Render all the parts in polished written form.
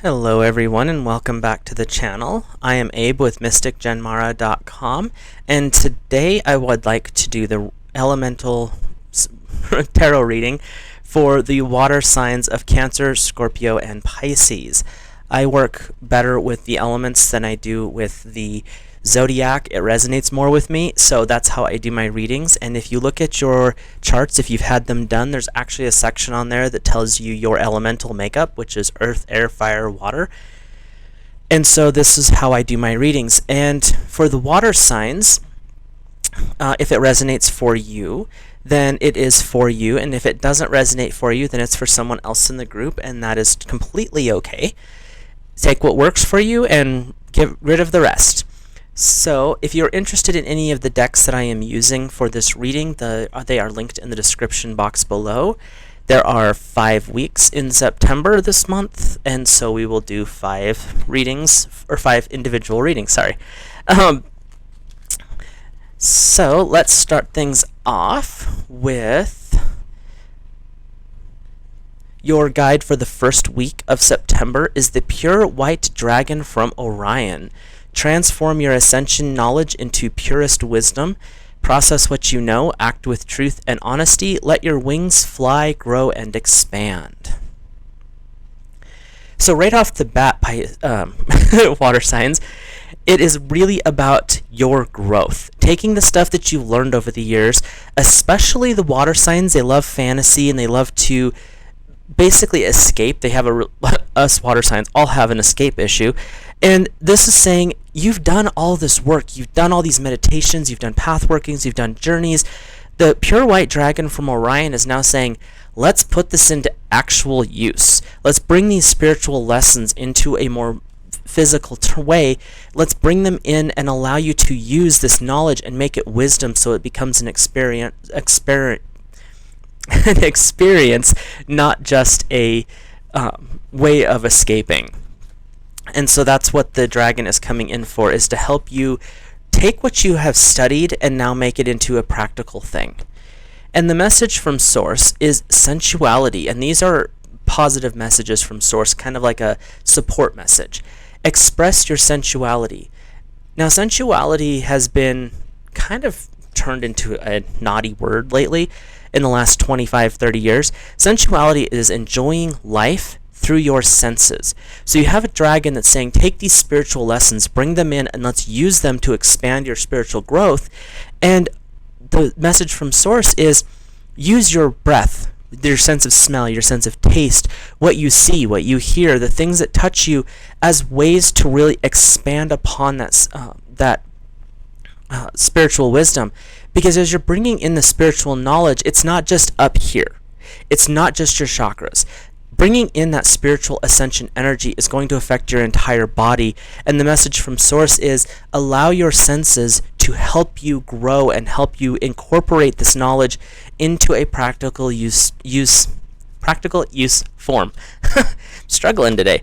Hello everyone and welcome back to the channel. I am Abe with MysticGenmara.com, and today I would like to do the elemental tarot reading for the water signs of Cancer, Scorpio, and Pisces. I work better with the elements than I do with the zodiac. It resonates more with me, so that's how I do my readings. And if you look at your charts, if you've had them done, there's actually a section on there that tells you your elemental makeup, which is earth, air, fire, water. And so this is how I do my readings. And for the water signs, if it resonates for you, then it is for you, and if it doesn't resonate for you, then it's for someone else in the group, and that is completely okay. Take what works for you and get rid of the rest. So if you're interested in any of the decks that I am using for this reading, they are linked in the description box below. There are 5 weeks in September this month, and so we will do 5 readings, or 5 individual readings, sorry. So let's start things off with your guide for the first week of September is the Pure White Dragon from Orion. Transform your ascension knowledge into purest wisdom. Process what you know. Act with truth and honesty. Let your wings fly, grow, and expand. So right off the bat, water signs, it is really about your growth. Taking the stuff that you've learned over the years, especially the water signs, they love fantasy and they love to basically escape. They have us water signs all have an escape issue. And this is saying you've done all this work, you've done all these meditations, you've done path workings, you've done journeys. The Pure White Dragon from Orion is now saying, let's put this into actual use. Let's bring these spiritual lessons into a more physical way. Let's bring them in and allow you to use this knowledge and make it wisdom, so it becomes an experience, not just a way of escaping. And so that's what the dragon is coming in for, is to help you take what you have studied and now make it into a practical thing. And the message from Source is sensuality, and these are positive messages from Source, kind of like a support message. Express your sensuality. Now, sensuality has been kind of turned into a naughty word lately in the last 25-30 years. Sensuality is enjoying life through your senses. So you have a dragon that's saying, take these spiritual lessons, bring them in, and let's use them to expand your spiritual growth. And the message from Source is, use your breath, your sense of smell, your sense of taste, what you see, what you hear, the things that touch you, as ways to really expand upon that spiritual wisdom. Because as you're bringing in the spiritual knowledge, it's not just up here. It's not just your chakras. Bringing in that spiritual ascension energy is going to affect your entire body. And the message from Source is, allow your senses to help you grow and help you incorporate this knowledge into a practical use form. Struggling today.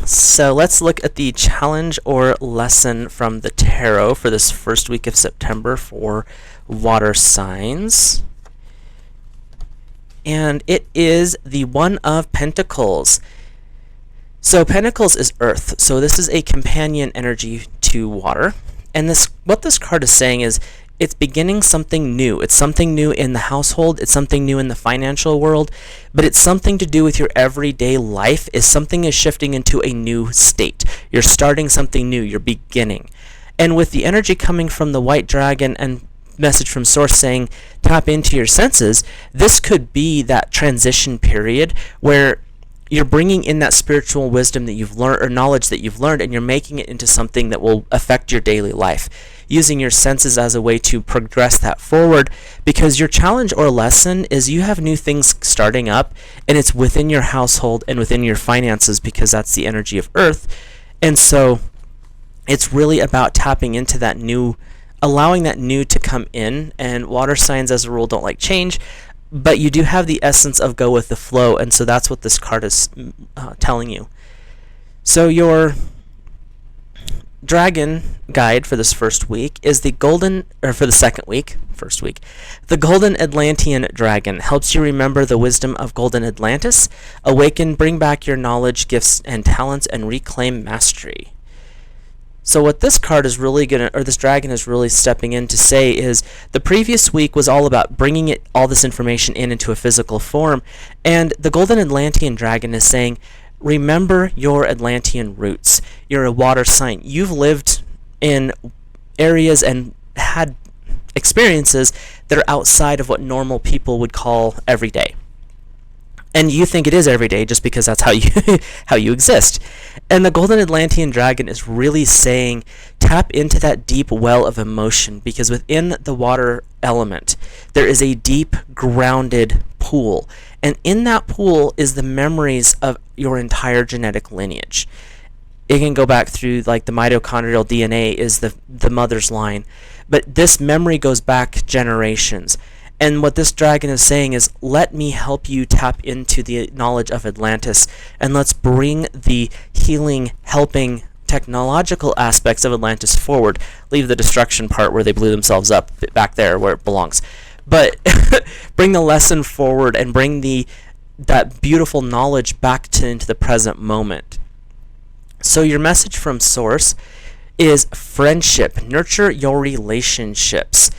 So let's look at the challenge or lesson from the tarot for this first week of September for water signs. And it is the One of Pentacles. So Pentacles is earth. So this is a companion energy to water. And what this card is saying is, it's beginning something new. It's something new in the household. It's something new in the financial world. But it's something to do with your everyday life. Something is shifting into a new state. You're starting something new. You're beginning. And with the energy coming from the White Dragon and message from Source saying, tap into your senses, this could be that transition period where you're bringing in that spiritual wisdom that you've learned, or knowledge that you've learned, and you're making it into something that will affect your daily life, using your senses as a way to progress that forward. Because your challenge or lesson is, you have new things starting up, and it's within your household and within your finances, because that's the energy of earth. And so it's really about tapping into that new, allowing that new to come in. And water signs as a rule don't like change, but you do have the essence of go with the flow, and so that's what this card is telling you. So dragon guide for this first week is the for the second week, first week. The Golden Atlantean Dragon helps you remember the wisdom of Golden Atlantis, awaken, bring back your knowledge, gifts, and talents, and reclaim mastery. So what this card is really this dragon is really stepping in to say is the previous week was all about bringing all this information into a physical form, and the Golden Atlantean Dragon is saying, remember your Atlantean roots. You're a water sign. You've lived in areas and had experiences that are outside of what normal people would call everyday. And you think it is every day just because that's how you exist. And the Golden Atlantean Dragon is really saying tap into that deep well of emotion, because within the water element there is a deep grounded pool, and in that pool is the memories of your entire genetic lineage. It can go back through, like, the mitochondrial DNA is the mother's line, but this memory goes back generations. And what this dragon is saying is, let me help you tap into the knowledge of Atlantis, and let's bring the healing, helping, technological aspects of Atlantis forward. Leave the destruction part where they blew themselves up back there where it belongs. But bring the lesson forward and bring that beautiful knowledge back into the present moment. So your message from Source is friendship. Nurture your relationships.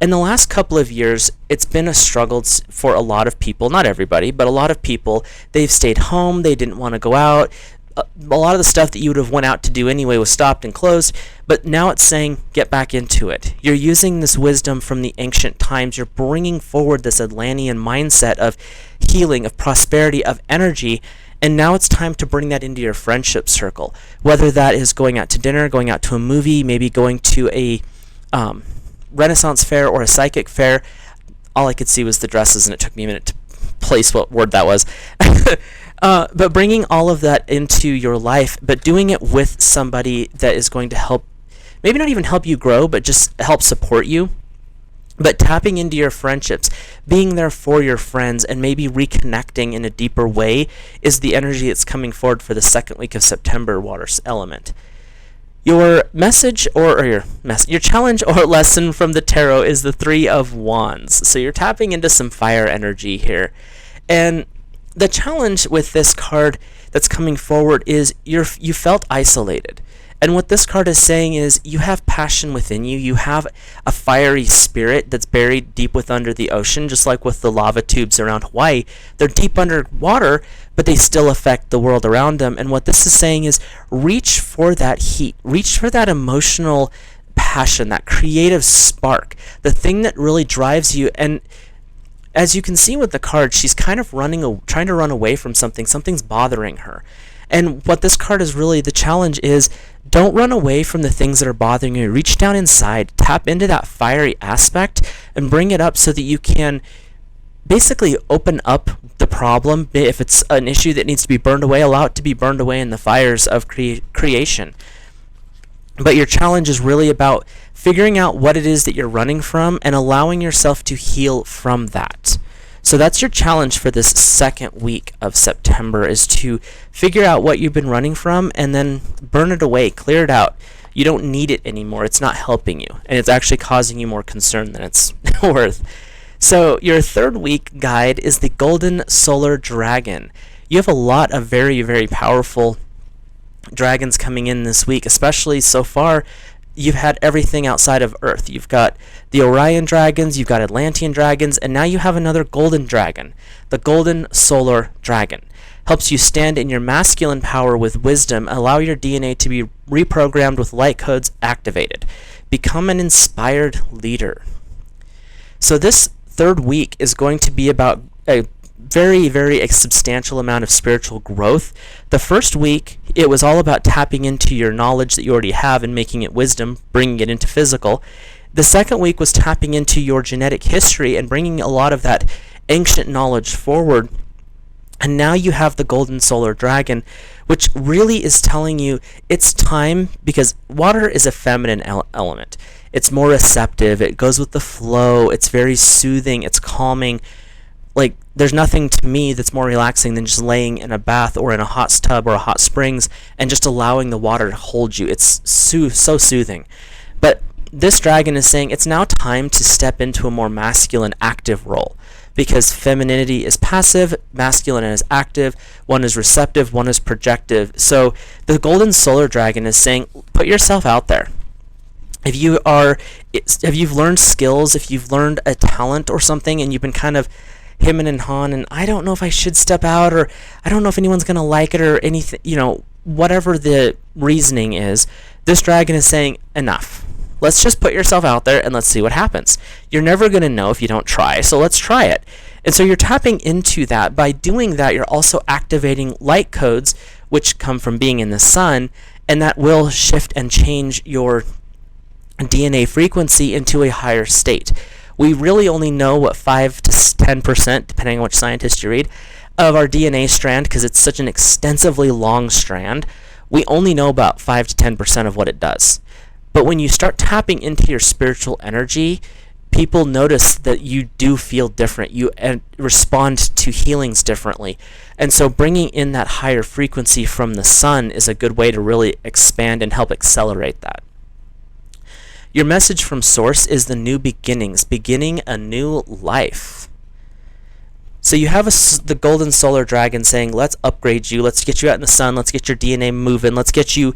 In the last couple of years, it's been a struggle for a lot of people, not everybody, but a lot of people. They've stayed home, they didn't want to go out. A lot of the stuff that you would have went out to do anyway was stopped and closed, but now it's saying get back into it. You're using this wisdom from the ancient times. You're bringing forward this Atlantean mindset of healing, of prosperity, of energy, and now it's time to bring that into your friendship circle. Whether that is going out to dinner, going out to a movie, maybe going to a Renaissance fair or a psychic fair. All I could see was the dresses, and it took me a minute to place what word that was. But bringing all of that into your life, but doing it with somebody that is going to help, maybe not even help you grow, but just help support you. But tapping into your friendships, being there for your friends, and maybe reconnecting in a deeper way is the energy that's coming forward for the second week of September, water element. Your message your challenge or lesson from the tarot is the Three of Wands. So you're tapping into some fire energy here. And the challenge with this card that's coming forward is you felt isolated. And what this card is saying is you have passion within you. You have a fiery spirit that's buried deep under the ocean, just like with the lava tubes around Hawaii. They're deep underwater, but they still affect the world around them. And what this is saying is reach for that heat. Reach for that emotional passion, that creative spark, the thing that really drives you. And as you can see with the card, she's kind of trying to run away from something. Something's bothering her. And what this card is really, the challenge is, don't run away from the things that are bothering you. Reach down inside, tap into that fiery aspect, and bring it up so that you can basically open up the problem. If it's an issue that needs to be burned away, allow it to be burned away in the fires of creation. But your challenge is really about figuring out what it is that you're running from and allowing yourself to heal from that. So that's your challenge for this second week of September, is to figure out what you've been running from and then burn it away, clear it out. You don't need it anymore. It's not helping you, and it's actually causing you more concern than it's worth. So your third week guide is the Golden Solar Dragon. You have a lot of very, very powerful dragons coming in this week, especially so far. You've had everything outside of Earth. You've got the Orion dragons, you've got Atlantean dragons, and now you have another golden dragon, the Golden Solar Dragon. Helps you stand in your masculine power with wisdom, allow your DNA to be reprogrammed with light codes activated. Become an inspired leader. So this third week is going to be about a very, very substantial amount of spiritual growth. The first week, it was all about tapping into your knowledge that you already have and making it wisdom, bringing it into physical. The second week was tapping into your genetic history and bringing a lot of that ancient knowledge forward. And now you have the Golden Solar Dragon, which really is telling you it's time, because water is a feminine element. It's more receptive, it goes with the flow, it's very soothing, it's calming. Like, there's nothing to me that's more relaxing than just laying in a bath or in a hot tub or a hot springs and just allowing the water to hold you. It's so soothing. But this dragon is saying it's now time to step into a more masculine, active role, because femininity is passive, masculine is active, one is receptive, one is projective. So the golden solar dragon is saying, put yourself out there. If you've learned skills, if you've learned a talent or something, and you've been kind of hemming and hawing, and I don't know if I should step out, or I don't know if anyone's going to like it, or anything, whatever the reasoning is, this dragon is saying, enough. Let's just put yourself out there and let's see what happens. You're never going to know if you don't try, so let's try it. And so you're tapping into that. By doing that, you're also activating light codes, which come from being in the sun, and that will shift and change your DNA frequency into a higher state. We really only know what 5 to 10%, depending on which scientist you read, of our DNA strand, because it's such an extensively long strand. We only know about 5 to 10% of what it does. But when you start tapping into your spiritual energy, people notice that you do feel different. You respond to healings differently. And so bringing in that higher frequency from the sun is a good way to really expand and help accelerate that. Your message from Source is the new beginnings, beginning a new life. So you have the golden solar dragon saying, let's upgrade you, let's get you out in the sun, let's get your DNA moving, let's get you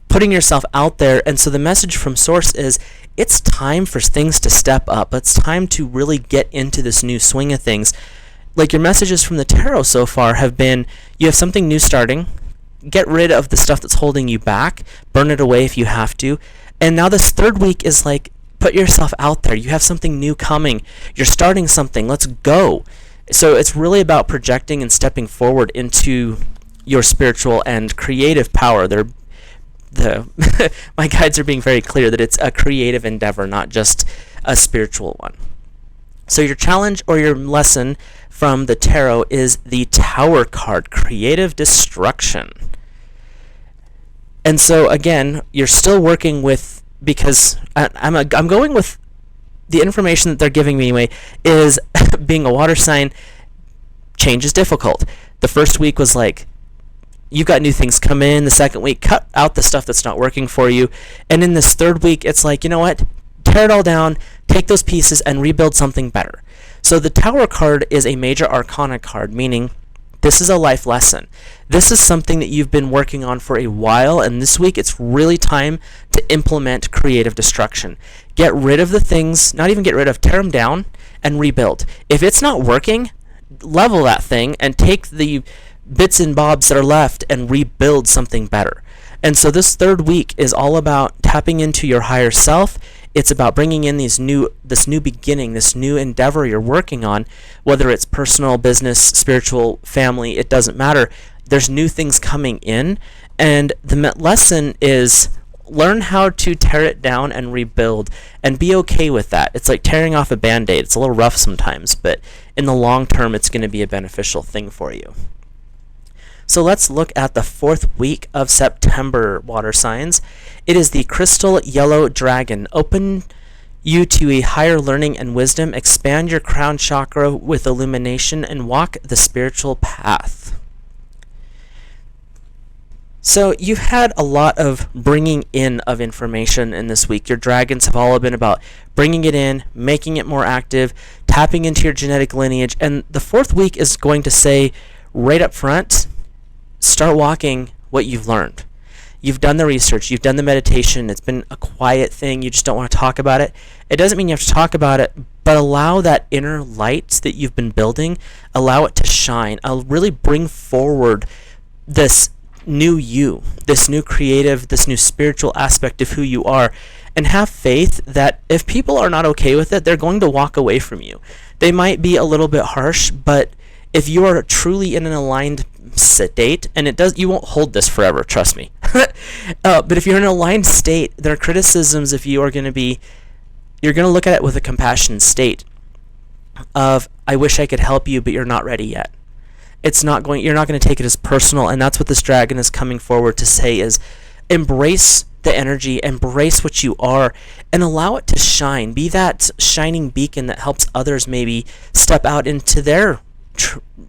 putting yourself out there. And so the message from Source is, it's time for things to step up. It's time to really get into this new swing of things. Like your messages from the tarot so far have been, you have something new starting, get rid of the stuff that's holding you back, burn it away if you have to. And now this third week is like, put yourself out there. You have something new coming. You're starting something. Let's go. So it's really about projecting and stepping forward into your spiritual and creative power. My guides are being very clear that it's a creative endeavor, not just a spiritual one. So your challenge or your lesson from the tarot is the Tower card, creative destruction. And so again, you're still working with, because I'm going with the information that they're giving me anyway, is being a water sign, change is difficult. The first week was like, you got new things come in. The second week, cut out the stuff that's not working for you. And in this third week, it's like, you know what? Tear it all down, take those pieces, and rebuild something better. So the Tower card is a major arcana card, meaning this is a life lesson. This is something that you've been working on for a while, and this week it's really time to implement creative destruction. Get rid of the things, not even get rid of, tear them down, and rebuild. If it's not working, level that thing and take the bits and bobs that are left and rebuild something better. And so this third week is all about tapping into your higher self. It's about bringing in this new beginning, this new endeavor you're working on, whether it's personal, business, spiritual, family, it doesn't matter. There's new things coming in, and the lesson is learn how to tear it down and rebuild, and be okay with that. It's like tearing off a Band-Aid. It's a little rough sometimes, but in the long term, it's going to be a beneficial thing for you. So let's look at the fourth week of September, water signs. It is the crystal yellow dragon. Open you to a higher learning and wisdom, expand your crown chakra with illumination, and walk the spiritual path. So you've had a lot of bringing in of information in this week. Your dragons have all been about bringing it in, making it more active, tapping into your genetic lineage. And the fourth week is going to say right up front, start walking what you've learned. You've done the research, you've done the meditation, it's been a quiet thing, you just don't want to talk about it. It doesn't mean you have to talk about it, but allow that inner light that you've been building, allow it to shine. Really bring forward this new you, this new creative, this new spiritual aspect of who you are, and have faith that if people are not okay with it, they're going to walk away from you. They might be a little bit harsh, but if you are truly in an aligned state, and you won't hold this forever, trust me. But if you're in an aligned state, there are criticisms if you're going to look at it with a compassion state of, I wish I could help you, but you're not ready yet. You're not going to take it as personal, and that's what this dragon is coming forward to say is, embrace the energy, embrace what you are, and allow it to shine. Be that shining beacon that helps others maybe step out into their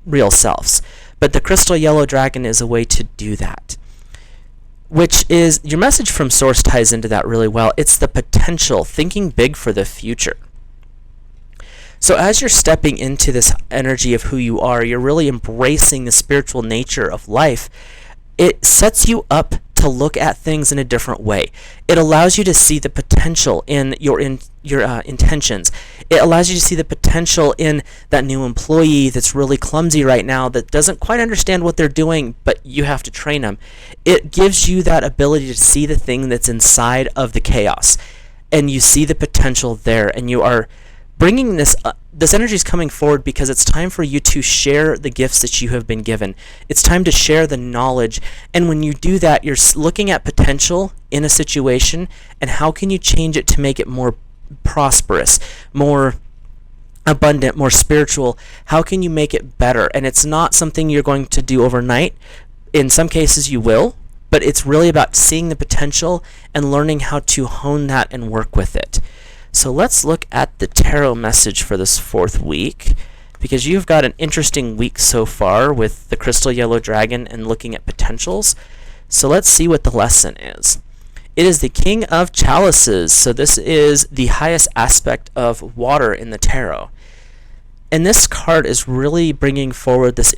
real selves. But the crystal yellow dragon is a way to do that, which is, your message from Source ties into that really well. It's the potential, thinking big for the future. So as you're stepping into this energy of who you are, you're really embracing the spiritual nature of life. It sets you up to look at things in a different way. It allows you to see the potential in your intentions. It allows you to see the potential in that new employee that's really clumsy right now, that doesn't quite understand what they're doing, but you have to train them. It gives you that ability to see the thing that's inside of the chaos, and you see the potential there, and you are bringing this energy is coming forward because it's time for you to share the gifts that you have been given. It's time to share the knowledge. And when you do that, you're looking at potential in a situation and how can you change it to make it more prosperous, more abundant, more spiritual. How can you make it better? And it's not something you're going to do overnight. In some cases you will, but it's really about seeing the potential and learning how to hone that and work with it. So let's look at the tarot message for this 4th week, because you've got an interesting week so far with the crystal yellow dragon and looking at potentials. So let's see what the lesson is. It is the King of Chalices, so this is the highest aspect of water in the tarot. And this card is really bringing forward this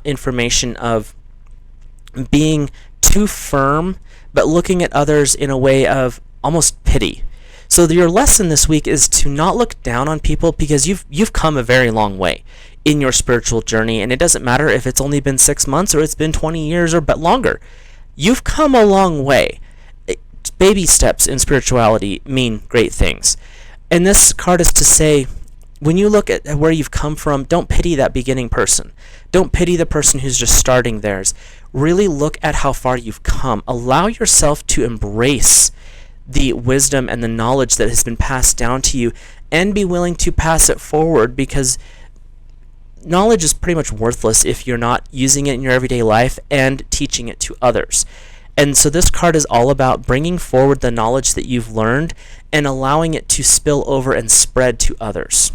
information of being too firm, but looking at others in a way of almost pity. So your lesson this week is to not look down on people, because you've come a very long way in your spiritual journey, and it doesn't matter if it's only been 6 months or it's been 20 years or but longer. You've come a long way. Baby steps in spirituality mean great things. And this card is to say, when you look at where you've come from, don't pity that beginning person. Don't pity the person who's just starting theirs. Really look at how far you've come. Allow yourself to embrace the wisdom and the knowledge that has been passed down to you, and be willing to pass it forward, because knowledge is pretty much worthless if you're not using it in your everyday life and teaching it to others. And so this card is all about bringing forward the knowledge that you've learned and allowing it to spill over and spread to others.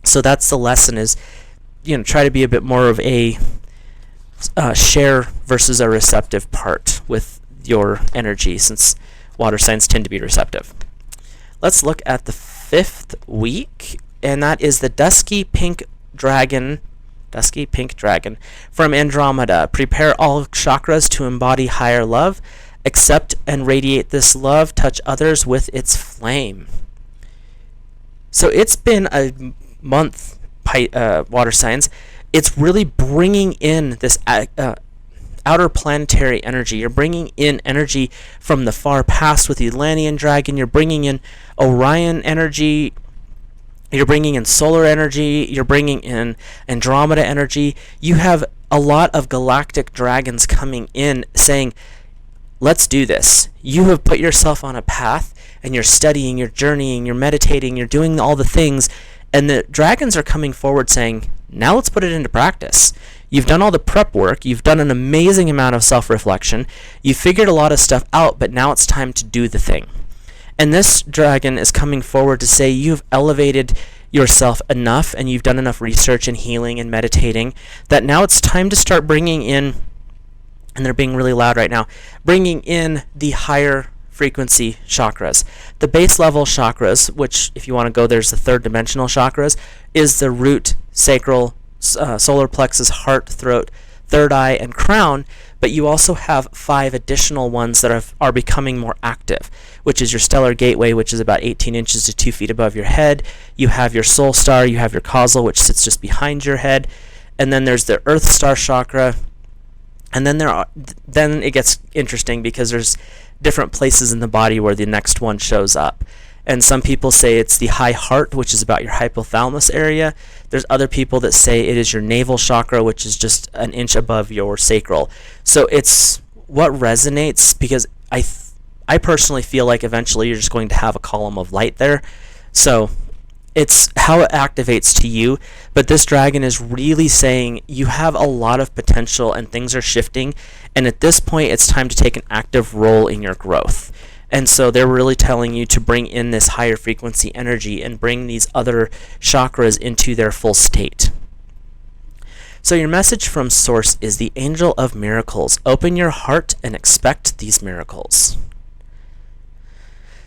So that's the lesson, is try to be a bit more of a share versus a receptive part with your energy, since water signs tend to be receptive. Let's look at the 5th week, and that is the Dusky Pink Dragon from Andromeda. Prepare all chakras to embody higher love. Accept and radiate this love. Touch others with its flame. So it's been a month, water signs. It's really bringing in this outer planetary energy. You're bringing in energy from the far past with the Atlantean dragon. You're bringing in Orion energy. You're bringing in solar energy. You're bringing in Andromeda energy. You have a lot of galactic dragons coming in saying, let's do this. You have put yourself on a path, and you're studying, you're journeying, you're meditating, you're doing all the things, and the dragons are coming forward saying, now let's put it into practice. You've done all the prep work. You've done an amazing amount of self-reflection. You've figured a lot of stuff out, but now it's time to do the thing. And this dragon is coming forward to say you've elevated yourself enough, and you've done enough research and healing and meditating, that now it's time to start bringing in, and they're being really loud right now, bringing in the higher frequency chakras. The base level chakras, which if you want to go, there's the 3rd dimensional chakras, is the root, sacral, solar plexus, heart, throat, 3rd eye, and crown, but you also have 5 additional ones that are becoming more active, which is your stellar gateway, which is about 18 inches to 2 feet above your head. You have your soul star, you have your causal, which sits just behind your head, and then there's the earth star chakra, and then then it gets interesting, because there's different places in the body where the next one shows up. And some people say it's the high heart, which is about your hypothalamus area. There's other people that say it is your navel chakra, which is just an inch above your sacral. So it's what resonates, because I personally feel like eventually you're just going to have a column of light there. So it's how it activates to you. But this dragon is really saying you have a lot of potential and things are shifting. And at this point, it's time to take an active role in your growth. And so they're really telling you to bring in this higher frequency energy and bring these other chakras into their full state. So your message from Source is the angel of miracles. Open your heart and expect these miracles.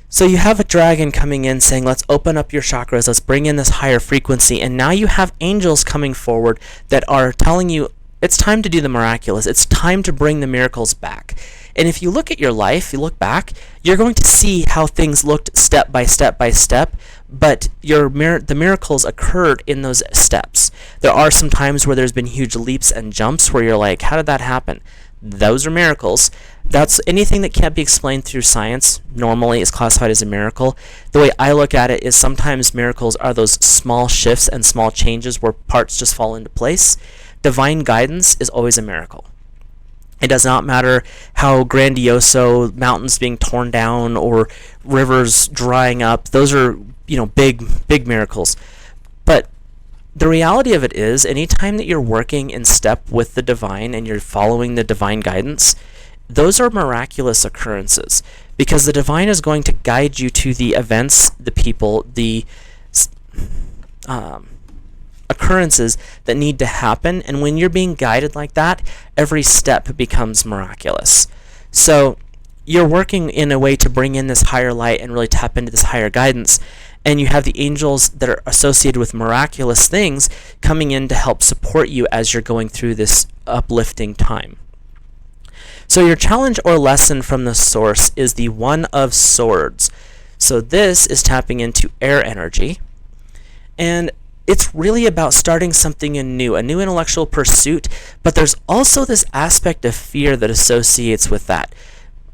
So you have a dragon coming in saying, let's open up your chakras, let's bring in this higher frequency, and now you have angels coming forward that are telling you it's time to do the miraculous. It's time to bring the miracles back. And if you look at your life, you look back, you're going to see how things looked step by step by step, but the miracles occurred in those steps. There are some times where there's been huge leaps and jumps where you're like, how did that happen? Those are miracles. That's anything that can't be explained through science normally is classified as a miracle. The way I look at it is sometimes miracles are those small shifts and small changes where parts just fall into place. Divine guidance is always a miracle. It does not matter how grandioso mountains being torn down or rivers drying up. Those are, big miracles. But the reality of it is, anytime that you're working in step with the divine and you're following the divine guidance, those are miraculous occurrences, because the divine is going to guide you to the events, the people, the occurrences that need to happen. And when you're being guided like that, every step becomes miraculous. So you're working in a way to bring in this higher light and really tap into this higher guidance. And you have the angels that are associated with miraculous things coming in to help support you as you're going through this uplifting time. So your challenge or lesson from the Source is the One of Swords. So this is tapping into air energy. And it's really about starting something new, a new intellectual pursuit, but there's also this aspect of fear that associates with that.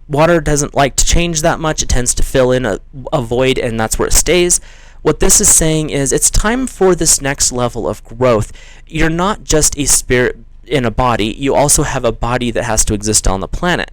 Water doesn't like to change that much. It tends to fill in a void, and that's where it stays. What this is saying is it's time for this next level of growth. You're not just a spirit in a body. You also have a body that has to exist on the planet.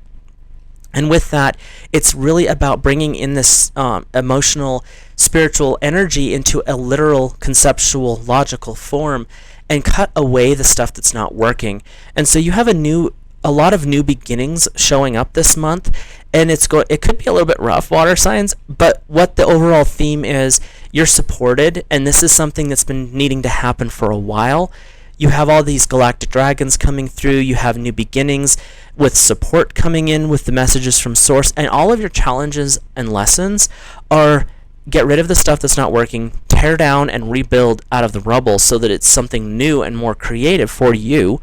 And with that, it's really about bringing in this emotional, spiritual energy into a literal, conceptual, logical form and cut away the stuff that's not working. And so you have a lot of new beginnings showing up this month, and it could be a little bit rough, water signs, but what the overall theme is, you're supported, and this is something that's been needing to happen for a while. You have all these galactic dragons coming through, you have new beginnings with support coming in with the messages from Source, and all of your challenges and lessons are get rid of the stuff that's not working, tear down and rebuild out of the rubble so that it's something new and more creative for you.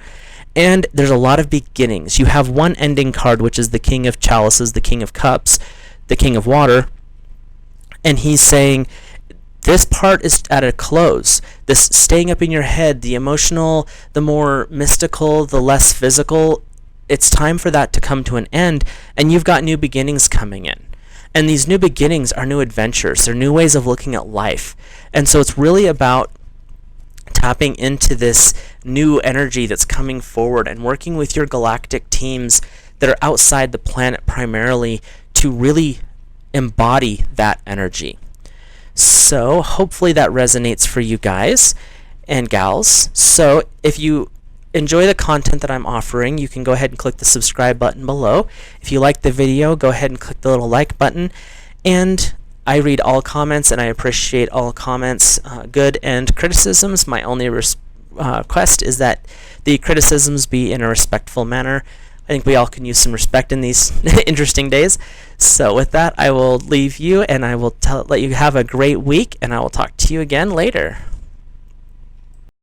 And there's a lot of beginnings. You have one ending card, which is the King of Chalices, the King of Cups, the King of Water, and he's saying this part is at a close. This staying up in your head, the emotional, the more mystical, the less physical, it's time for that to come to an end, and you've got new beginnings coming in. And these new beginnings are new adventures. They're new ways of looking at life. And so it's really about tapping into this new energy that's coming forward and working with your galactic teams that are outside the planet primarily to really embody that energy. So hopefully that resonates for you guys and gals. So if you enjoy the content that I'm offering, you can go ahead and click the subscribe button below. If you like the video, go ahead and click the little like button. And I read all comments and I appreciate all comments, good and criticisms. My only request is that the criticisms be in a respectful manner. I think we all can use some respect in these interesting days. So with that, I will leave you and I will let you have a great week, and I will talk to you again later.